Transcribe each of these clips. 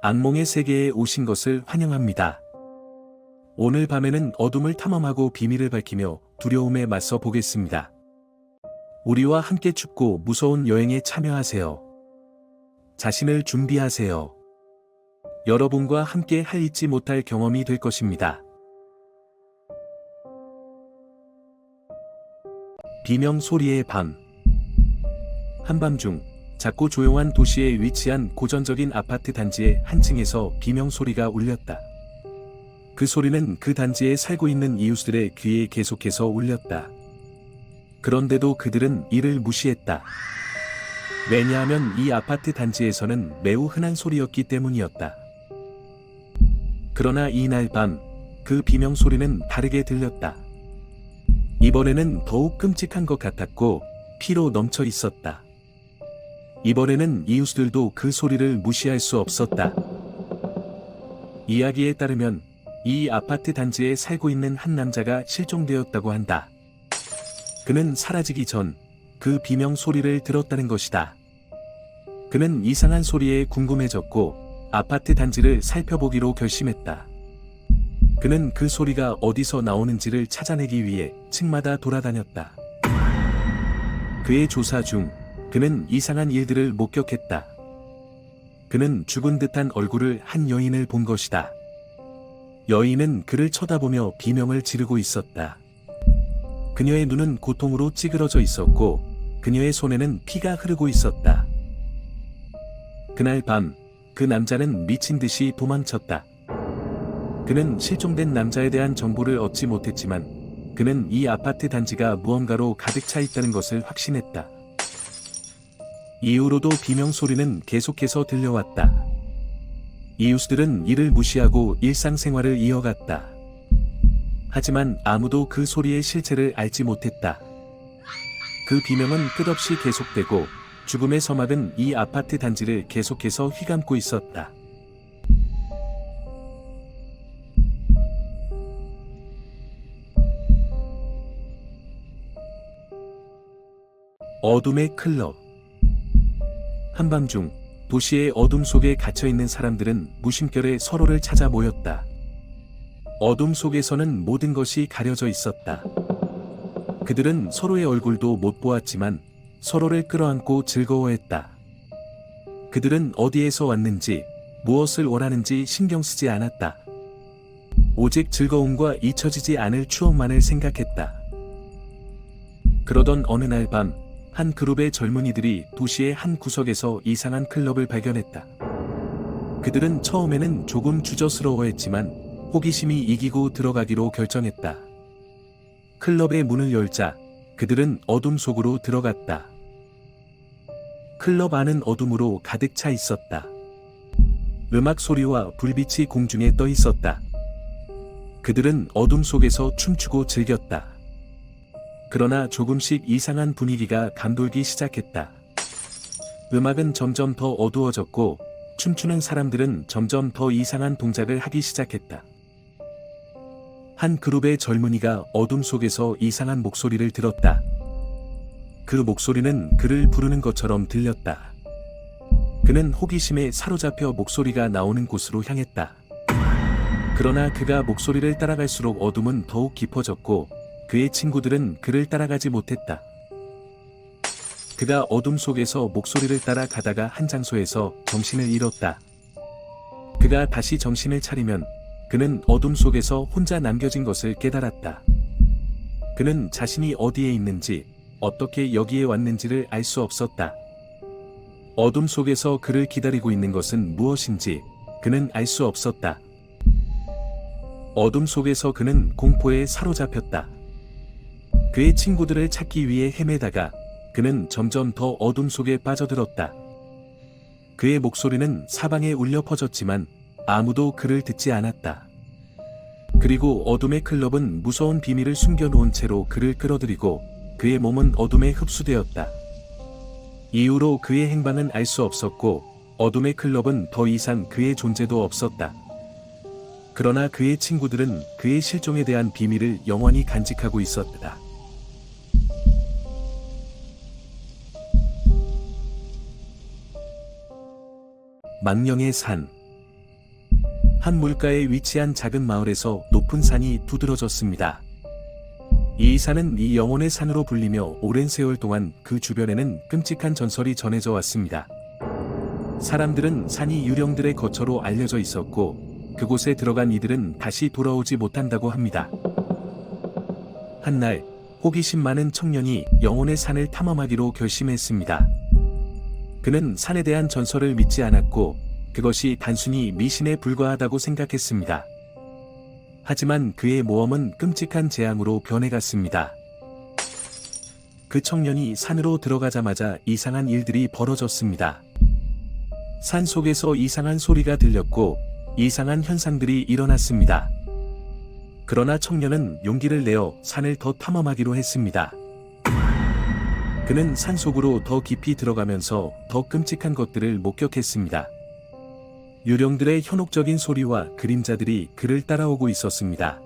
악몽의 세계에 오신 것을 환영합니다. 오늘 밤에는 어둠을 탐험하고 비밀을 밝히며 두려움에 맞서 보겠습니다. 우리와 함께 춥고 무서운 여행에 참여하세요. 자신을 준비하세요. 여러분과 함께 잊지 못할 경험이 될 것입니다. 비명 소리의 밤. 한밤중 작고 조용한 도시에 위치한 고전적인 아파트 단지의 한 층에서 비명 소리가 울렸다. 그 소리는 그 단지에 살고 있는 이웃들의 귀에 계속해서 울렸다. 그런데도 그들은 이를 무시했다. 왜냐하면 이 아파트 단지에서는 매우 흔한 소리였기 때문이었다. 그러나 이날 밤, 그 비명 소리는 다르게 들렸다. 이번에는 더욱 끔찍한 것 같았고, 피로 넘쳐 있었다. 이번에는 이웃들도 그 소리를 무시할 수 없었다. 이야기에 따르면 이 아파트 단지에 살고 있는 한 남자가 실종되었다고 한다. 그는 사라지기 전 그 비명 소리를 들었다는 것이다. 그는 이상한 소리에 궁금해졌고 아파트 단지를 살펴보기로 결심했다. 그는 그 소리가 어디서 나오는지를 찾아내기 위해 층마다 돌아다녔다. 그의 조사 중 그는 이상한 일들을 목격했다. 그는 죽은 듯한 얼굴을 한 여인을 본 것이다. 여인은 그를 쳐다보며 비명을 지르고 있었다. 그녀의 눈은 고통으로 찌그러져 있었고 그녀의 손에는 피가 흐르고 있었다. 그날 밤, 그 남자는 미친 듯이 도망쳤다. 그는 실종된 남자에 대한 정보를 얻지 못했지만 그는 이 아파트 단지가 무언가로 가득 차 있다는 것을 확신했다. 이후로도 비명 소리는 계속해서 들려왔다. 이웃들은 이를 무시하고 일상생활을 이어갔다. 하지만 아무도 그 소리의 실체를 알지 못했다. 그 비명은 끝없이 계속되고 죽음의 서막은 이 아파트 단지를 계속해서 휘감고 있었다. 어둠의 클럽. 한밤중 도시의 어둠 속에 갇혀있는 사람들은 무심결에 서로를 찾아 모였다. 어둠 속에서는 모든 것이 가려져 있었다. 그들은 서로의 얼굴도 못 보았지만 서로를 끌어안고 즐거워했다. 그들은 어디에서 왔는지, 무엇을 원하는지 신경 쓰지 않았다. 오직 즐거움과 잊혀지지 않을 추억만을 생각했다. 그러던 어느 날 밤, 한 그룹의 젊은이들이 도시의 한 구석에서 이상한 클럽을 발견했다. 그들은 처음에는 조금 주저스러워했지만 호기심이 이기고 들어가기로 결정했다. 클럽의 문을 열자 그들은 어둠 속으로 들어갔다. 클럽 안은 어둠으로 가득 차 있었다. 음악 소리와 불빛이 공중에 떠 있었다. 그들은 어둠 속에서 춤추고 즐겼다. 그러나 조금씩 이상한 분위기가 감돌기 시작했다. 음악은 점점 더 어두워졌고 춤추는 사람들은 점점 더 이상한 동작을 하기 시작했다. 한 그룹의 젊은이가 어둠 속에서 이상한 목소리를 들었다. 그 목소리는 그를 부르는 것처럼 들렸다. 그는 호기심에 사로잡혀 목소리가 나오는 곳으로 향했다. 그러나 그가 목소리를 따라갈수록 어둠은 더욱 깊어졌고 그의 친구들은 그를 따라가지 못했다. 그가 어둠 속에서 목소리를 따라 가다가 한 장소에서 정신을 잃었다. 그가 다시 정신을 차리면 그는 어둠 속에서 혼자 남겨진 것을 깨달았다. 그는 자신이 어디에 있는지, 어떻게 여기에 왔는지를 알 수 없었다. 어둠 속에서 그를 기다리고 있는 것은 무엇인지 그는 알 수 없었다. 어둠 속에서 그는 공포에 사로잡혔다. 그의 친구들을 찾기 위해 헤매다가 그는 점점 더 어둠 속에 빠져들었다. 그의 목소리는 사방에 울려 퍼졌지만 아무도 그를 듣지 않았다. 그리고 어둠의 클럽은 무서운 비밀을 숨겨놓은 채로 그를 끌어들이고 그의 몸은 어둠에 흡수되었다. 이후로 그의 행방은 알 수 없었고 어둠의 클럽은 더 이상 그의 존재도 없었다. 그러나 그의 친구들은 그의 실종에 대한 비밀을 영원히 간직하고 있었다. 망령의 산. 한 물가에 위치한 작은 마을에서 높은 산이 두드러졌습니다. 이 산은 이 영혼의 산으로 불리며 오랜 세월 동안 그 주변에는 끔찍한 전설이 전해져 왔습니다. 사람들은 산이 유령들의 거처로 알려져 있었고 그곳에 들어간 이들은 다시 돌아오지 못한다고 합니다. 한날 호기심 많은 청년이 영혼의 산을 탐험하기로 결심했습니다. 그는 산에 대한 전설을 믿지 않았고 그것이 단순히 미신에 불과하다고 생각했습니다. 하지만 그의 모험은 끔찍한 재앙으로 변해갔습니다. 그 청년이 산으로 들어가자마자 이상한 일들이 벌어졌습니다. 산 속에서 이상한 소리가 들렸고 이상한 현상들이 일어났습니다. 그러나 청년은 용기를 내어 산을 더 탐험하기로 했습니다. 그는 산 속으로 더 깊이 들어가면서 더 끔찍한 것들을 목격했습니다. 유령들의 현혹적인 소리와 그림자들이 그를 따라오고 있었습니다.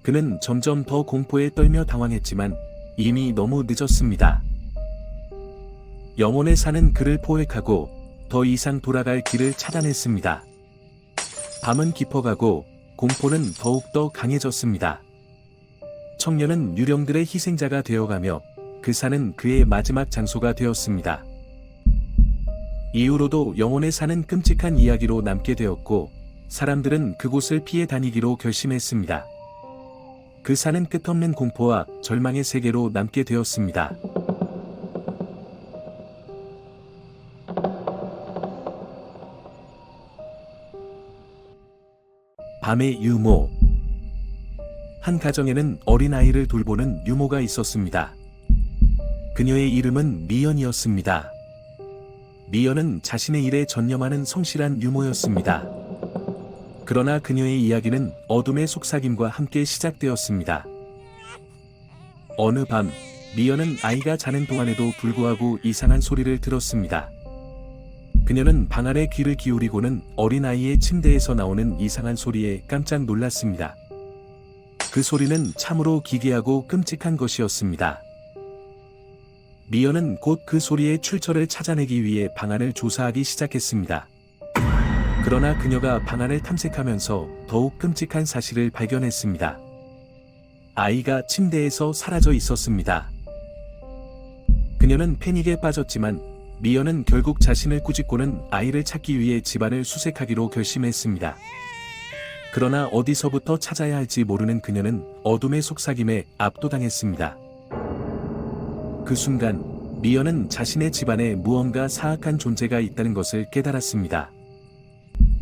그는 점점 더 공포에 떨며 당황했지만 이미 너무 늦었습니다. 영혼의 산은 그를 포획하고 더 이상 돌아갈 길을 차단했습니다. 밤은 깊어가고 공포는 더욱더 강해졌습니다. 청년은 유령들의 희생자가 되어가며 그 산은 그의 마지막 장소가 되었습니다. 이후로도 영혼의 산은 끔찍한 이야기로 남게 되었고 사람들은 그곳을 피해 다니기로 결심했습니다. 그 산은 끝없는 공포와 절망의 세계로 남게 되었습니다. 밤의 유모. 한 가정에는 어린아이를 돌보는 유모가 있었습니다. 그녀의 이름은 미연이었습니다. 미연은 자신의 일에 전념하는 성실한 유모였습니다. 그러나 그녀의 이야기는 어둠의 속삭임과 함께 시작되었습니다. 어느 밤, 미연은 아이가 자는 동안에도 불구하고 이상한 소리를 들었습니다. 그녀는 방 안에 귀를 기울이고는 어린아이의 침대에서 나오는 이상한 소리에 깜짝 놀랐습니다. 그 소리는 참으로 기괴하고 끔찍한 것이었습니다. 미연은 곧 그 소리의 출처를 찾아내기 위해 방 안을 조사하기 시작했습니다. 그러나 그녀가 방 안을 탐색하면서 더욱 끔찍한 사실을 발견했습니다. 아이가 침대에서 사라져 있었습니다. 그녀는 패닉에 빠졌지만 미연은 결국 자신을 꾸짖고는 아이를 찾기 위해 집안을 수색하기로 결심했습니다. 그러나 어디서부터 찾아야 할지 모르는 그녀는 어둠의 속삭임에 압도당했습니다. 그 순간 미연은 자신의 집안에 무언가 사악한 존재가 있다는 것을 깨달았습니다.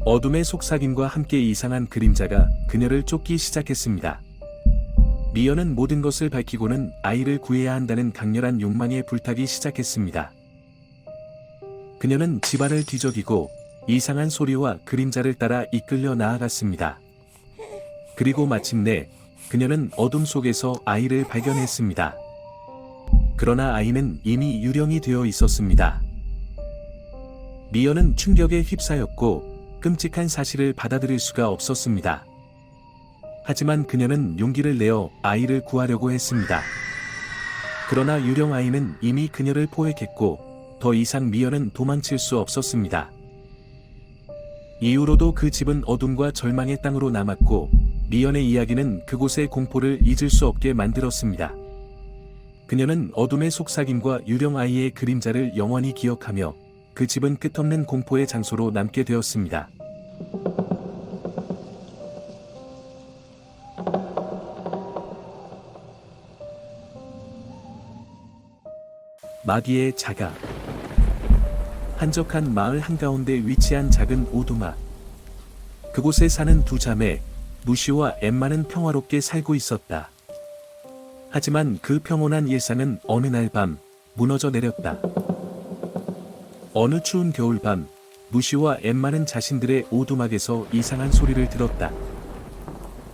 어둠의 속삭임과 함께 이상한 그림자가 그녀를 쫓기 시작했습니다. 미연은 모든 것을 밝히고는 아이를 구해야 한다는 강렬한 욕망에 불타기 시작했습니다. 그녀는 집안을 뒤적이고 이상한 소리와 그림자를 따라 이끌려 나아갔습니다. 그리고 마침내 그녀는 어둠 속에서 아이를 발견했습니다. 그러나 아이는 이미 유령이 되어 있었습니다. 미연은 충격에 휩싸였고 끔찍한 사실을 받아들일 수가 없었습니다. 하지만 그녀는 용기를 내어 아이를 구하려고 했습니다. 그러나 유령 아이는 이미 그녀를 포획했고 더 이상 미연은 도망칠 수 없었습니다. 이후로도 그 집은 어둠과 절망의 땅으로 남았고 미연의 이야기는 그곳의 공포를 잊을 수 없게 만들었습니다. 그녀는 어둠의 속삭임과 유령 아이의 그림자를 영원히 기억하며 그 집은 끝없는 공포의 장소로 남게 되었습니다. 마귀의 자가. 한적한 마을 한가운데 위치한 작은 오두막. 그곳에 사는 두 자매, 무시와 엠마는 평화롭게 살고 있었다. 하지만 그 평온한 일상은 어느 날 밤 무너져 내렸다. 어느 추운 겨울밤, 무시와 엠마는 자신들의 오두막에서 이상한 소리를 들었다.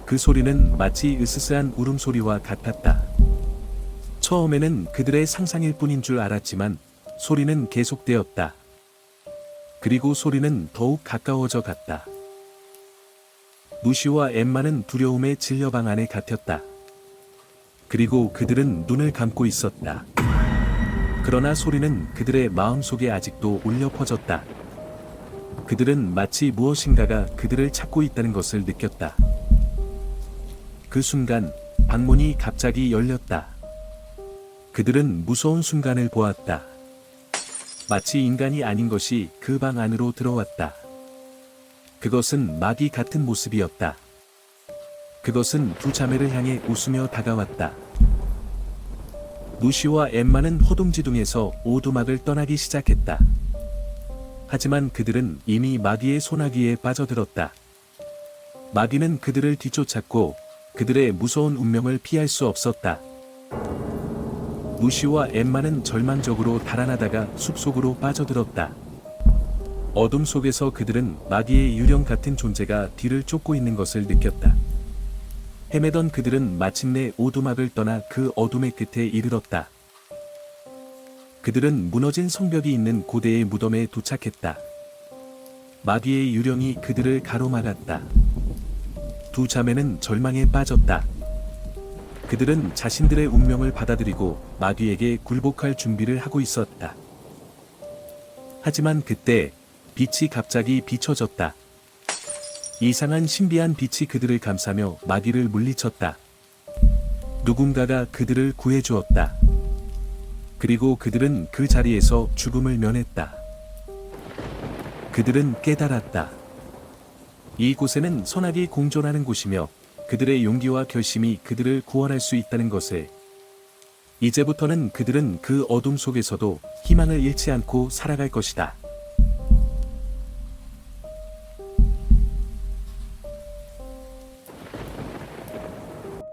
그 소리는 마치 으스스한 울음소리와 같았다. 처음에는 그들의 상상일 뿐인 줄 알았지만 소리는 계속되었다. 그리고 소리는 더욱 가까워져 갔다. 무시와 엠마는 두려움에 질려 방 안에 갇혔다. 그리고 그들은 눈을 감고 있었다. 그러나 소리는 그들의 마음속에 아직도 울려 퍼졌다. 그들은 마치 무엇인가가 그들을 찾고 있다는 것을 느꼈다. 그 순간 방문이 갑자기 열렸다. 그들은 무서운 순간을 보았다. 마치 인간이 아닌 것이 그 방 안으로 들어왔다. 그것은 마귀 같은 모습이었다. 그것은 두 자매를 향해 웃으며 다가왔다. 루시와 엠마는 호둥지둥해서 오두막을 떠나기 시작했다. 하지만 그들은 이미 마귀의 소나기에 빠져들었다. 마귀는 그들을 뒤쫓았고 그들의 무서운 운명을 피할 수 없었다. 루시와 엠마는 절망적으로 달아나다가 숲속으로 빠져들었다. 어둠 속에서 그들은 마귀의 유령 같은 존재가 뒤를 쫓고 있는 것을 느꼈다. 헤매던 그들은 마침내 오두막을 떠나 그 어둠의 끝에 이르렀다. 그들은 무너진 성벽이 있는 고대의 무덤에 도착했다. 마귀의 유령이 그들을 가로막았다. 두 자매는 절망에 빠졌다. 그들은 자신들의 운명을 받아들이고 마귀에게 굴복할 준비를 하고 있었다. 하지만 그때 빛이 갑자기 비춰졌다. 이상한 신비한 빛이 그들을 감싸며 마귀를 물리쳤다. 누군가가 그들을 구해주었다. 그리고 그들은 그 자리에서 죽음을 면했다. 그들은 깨달았다. 이곳에는 선악이 공존하는 곳이며 그들의 용기와 결심이 그들을 구원할 수 있다는 것을. 이제부터는 그들은 그 어둠 속에서도 희망을 잃지 않고 살아갈 것이다.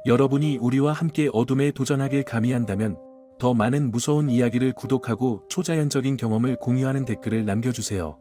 여러분이 우리와 함께 어둠에 도전하길 감히한다면 더 많은 무서운 이야기를 구독하고 초자연적인 경험을 공유하는 댓글을 남겨주세요.